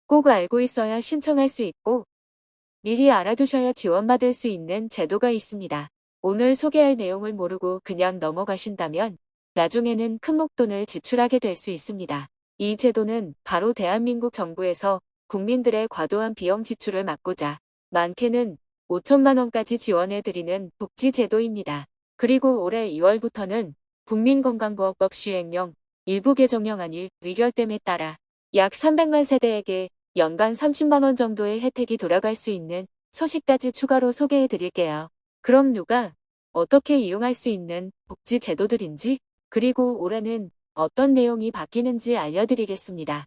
꼭 알고 있어야 신청할 수 있고 미리 알아두셔야 지원받을 수 있는 제도가 있습니다. 오늘 소개할 내용을 모르고 그냥 넘어가신다면 나중에는 큰 목돈을 지출하게 될 수 있습니다. 이 제도는 바로 대한민국 정부에서 국민들의 과도한 비용 지출을 막고자 많게는 5천만 원까지 지원해드리는 복지제도입니다. 그리고 올해 2월부터는 국민건강보험법 시행령 일부 개정령안이 의결됨에 따라 약 300만 세대에게 연간 30만 원 정도의 혜택이 돌아갈 수 있는 소식까지 추가로 소개해 드릴게요. 그럼 누가 어떻게 이용할 수 있는 복지 제도들인지 그리고 올해는 어떤 내용이 바뀌는지 알려드리겠습니다.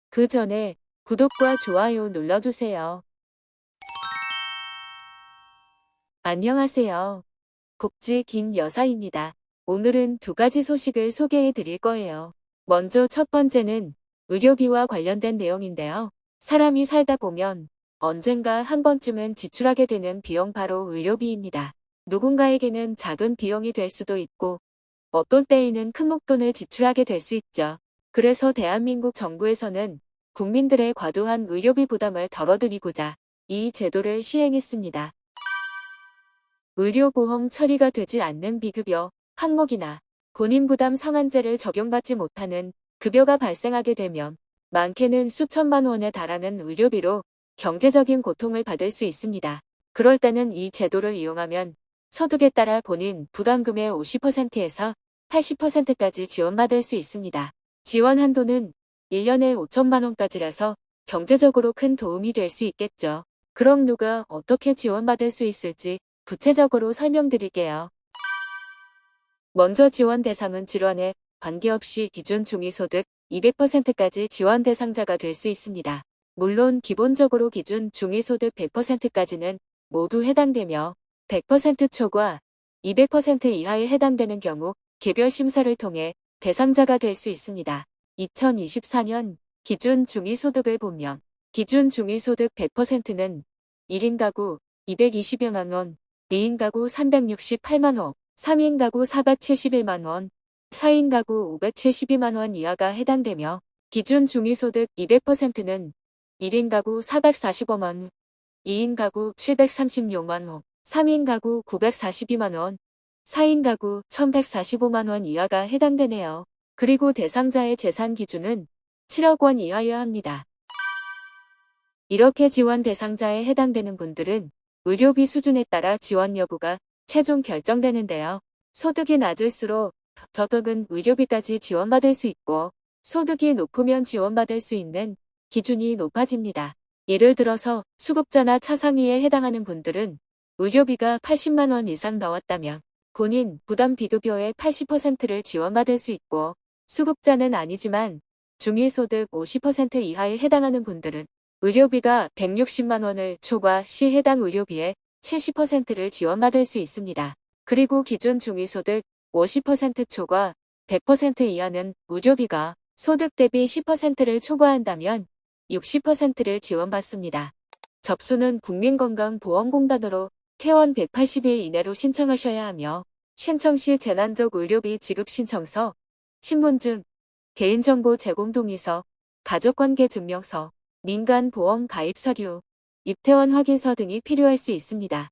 그 전에 구독과 좋아요 눌러주세요. 안녕하세요. 복지 김여사입니다. 오늘은 두 가지 소식을 소개해 드릴 거예요. 먼저 첫 번째는 의료비와 관련된 내용인데요. 사람이 살다 보면 언젠가 한 번쯤은 지출하게 되는 비용 바로 의료비입니다. 누군가에게는 작은 비용이 될 수도 있고 어떤 때에는 큰 목돈을 지출하게 될 수 있죠. 그래서 대한민국 정부에서는 국민들의 과도한 의료비 부담을 덜어드리고자 이 제도를 시행했습니다. 의료보험 처리가 되지 않는 비급여, 항목이나 본인 부담 상한제를 적용받지 못하는 급여가 발생하게 되면 많게는 수천만 원에 달하는 의료비로 경제적인 고통을 받을 수 있습니다. 그럴 때는 이 제도를 이용하면 소득에 따라 본인 부담금의 50%에서 80%까지 지원받을 수 있습니다. 지원 한도는 1년에 5천만 원까지라서 경제적으로 큰 도움이 될 수 있겠죠. 그럼 누가 어떻게 지원받을 수 있을지 구체적으로 설명드릴게요. 먼저 지원 대상은 질환에 관계없이 기준 중위소득 200%까지 지원 대상자가 될 수 있습니다. 물론 기본적으로 기준 중위소득 100%까지는 모두 해당되며 100% 초과 200% 이하에 해당되는 경우 개별 심사를 통해 대상자가 될 수 있습니다. 2024년 기준 중위소득을 보면 기준 중위소득 100%는 1인 가구 220여만 원, 2인 가구 368만 원, 3인 가구 471만 원, 4인 가구 572만 원 이하가 해당되며 기준 중위소득 200%는 1인 가구 445만 원, 2인 가구 736만 원, 3인 가구 942만 원, 4인 가구 1145만 원 이하가 해당되네요. 그리고 대상자의 재산 기준은 7억 원 이하여야 합니다. 이렇게 지원 대상자에 해당되는 분들은 의료비 수준에 따라 지원 여부가 최종 결정되는데요. 소득이 낮을수록 저덕은 의료비까지 지원받을 수 있고 소득이 높으면 지원받을 수 있는 기준이 높아집니다. 예를 들어서 수급자나 차상위에 해당하는 분들은 의료비가 80만 원 이상 나왔다면 본인 부담 비급여의 80%를 지원받을 수 있고 수급자는 아니지만 중위소득 50% 이하에 해당하는 분들은 의료비가 160만 원을 초과 시 해당 의료비의 70%를 지원받을 수 있습니다. 그리고 기준 중위소득 50% 초과 100% 이하는 의료비가 소득 대비 10%를 초과한다면 60%를 지원받습니다. 접수는 국민건강보험공단으로 퇴원 180일 이내로 신청하셔야 하며 신청 시 재난적 의료비 지급 신청서, 신분증, 개인정보 제공 동의서, 가족관계 증명서, 민간보험 가입 서류, 입퇴원 확인서 등이 필요할 수 있습니다.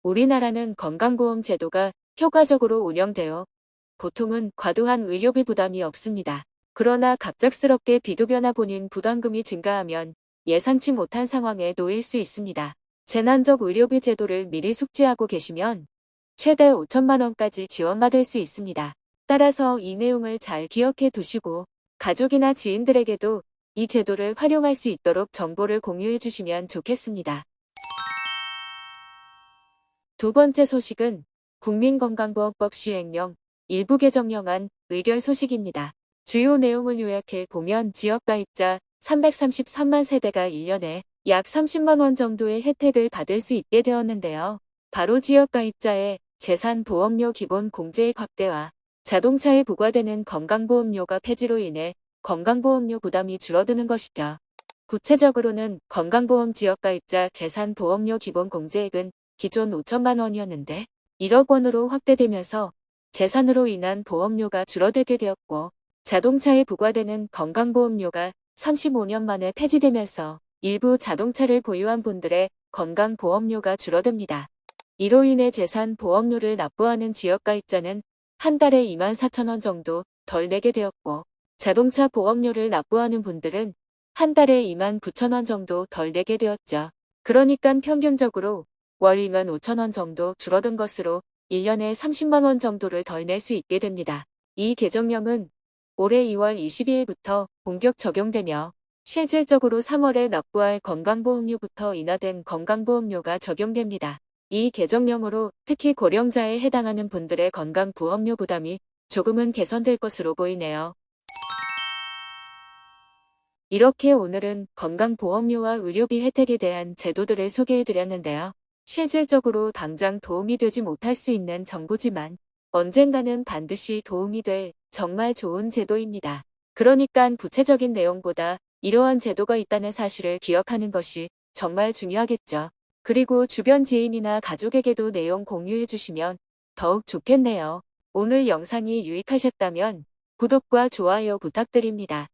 우리나라는 건강보험 제도가 효과적으로 운영되어 보통은 과도한 의료비 부담이 없습니다. 그러나 갑작스럽게 비급여나 본인 부담금이 증가하면 예상치 못한 상황에 놓일 수 있습니다. 재난적 의료비 제도를 미리 숙지하고 계시면 최대 5천만 원까지 지원받을 수 있습니다. 따라서 이 내용을 잘 기억해 두시고 가족이나 지인들에게도 이 제도를 활용할 수 있도록 정보를 공유해 주시면 좋겠습니다. 두 번째 소식은 국민건강보험법 시행령 일부 개정령안 의결 소식입니다. 주요 내용을 요약해 보면 지역가입자 333만 세대가 1년에 약 30만 원 정도의 혜택을 받을 수 있게 되었는데요. 바로 지역가입자의 재산보험료 기본 공제액 확대와 자동차에 부과되는 건강보험료가 폐지로 인해 건강보험료 부담이 줄어드는 것이죠. 구체적으로는 건강보험 지역가입자 재산보험료 기본 공제액은 기존 5천만 원이었는데 1억 원으로 확대되면서 재산으로 인한 보험료가 줄어들게 되었고 자동차에 부과되는 건강보험료가 35년 만에 폐지되면서 일부 자동차를 보유한 분들의 건강보험료가 줄어듭니다. 이로 인해 재산보험료를 납부하는 지역가입자는 한 달에 24,000원 정도 덜 내게 되었고, 자동차 보험료를 납부하는 분들은 한 달에 29,000원 정도 덜 내게 되었죠. 그러니까 평균적으로 월 25,000원 정도 줄어든 것으로 1년에 30만 원 정도를 덜 낼 수 있게 됩니다. 이 개정령은 올해 2월 22일부터 본격 적용되며 실질적으로 3월에 납부할 건강보험료부터 인하된 건강보험료가 적용됩니다. 이 개정령으로 특히 고령자에 해당하는 분들의 건강보험료 부담이 조금은 개선될 것으로 보이네요. 이렇게 오늘은 건강보험료와 의료비 혜택에 대한 제도들을 소개해드렸는데요. 실질적으로 당장 도움이 되지 못할 수 있는 정보지만 언젠가는 반드시 도움이 될 정말 좋은 제도입니다. 그러니까 구체적인 내용보다 이러한 제도가 있다는 사실을 기억하는 것이 정말 중요하겠죠. 그리고 주변 지인이나 가족에게도 내용 공유해 주시면 더욱 좋겠네요. 오늘 영상이 유익하셨다면 구독과 좋아요 부탁드립니다.